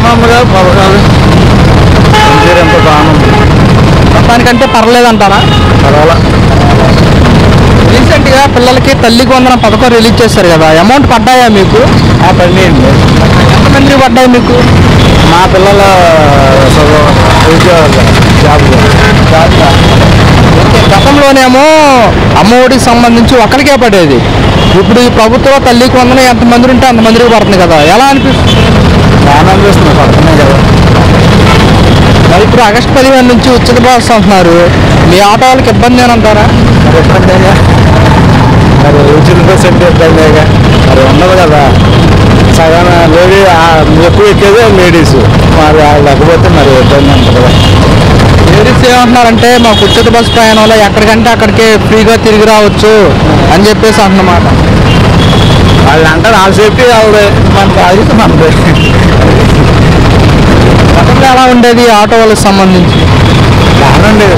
బాగా పథకాలు ఎంత బాగా మొత్తానికంటే పర్లేదంటారా? పర్వాలా. రీసెంట్గా పిల్లలకి తల్లికి వందనం పథకం రిలీజ్ చేశారు కదా, అమౌంట్ పడ్డాయా మీకు? పడినాయండి. ఎంతమంది పడ్డాయి మీకు? మా పిల్లల గతంలోనేమో అమ్మఒడికి సంబంధించి ఒకరికే పడేది, ఇప్పుడు ఈ ప్రభుత్వం తల్లికి వందనం ఎంతమంది ఉంటే అంతమందికి పడుతుంది కదా, ఎలా అనిపిస్తుంది? బాగా అనిపిస్తుంది, పడుతున్నాయి కదా. మరి ఇప్పుడు ఆగస్టు 15 నుంచి ఉచిత బస్సు అంటున్నారు, మీ ఆటో వాళ్ళకి ఇబ్బంది ఏనంటారా? మరి ఇబ్బందిగా, మరి ఉచిత బస్సు అంటే ఇబ్బందిగా, మరి ఉండదు కదా. సగం లేడీ ఎక్కువ ఎక్కేదే లేడీస్, మరి లేకపోతే మరి ఇబ్బంది ఉంటుంది కదా. లేడీస్ ఏమంటున్నారంటే మాకు ఉచిత బస్సు ప్రయాణంలో ఎక్కడికంటే అక్కడికే ఫ్రీగా తిరిగి రావచ్చు అని చెప్పేసి అంటున్నమాట. వాళ్ళు అంటారు వాళ్ళ సేఫ్టీ వాళ్ళది, మనకి అది మనది. గతంలో ఎలా ఉండేది ఆటో వాళ్ళకి సంబంధించి? బాగానే ఉండేది.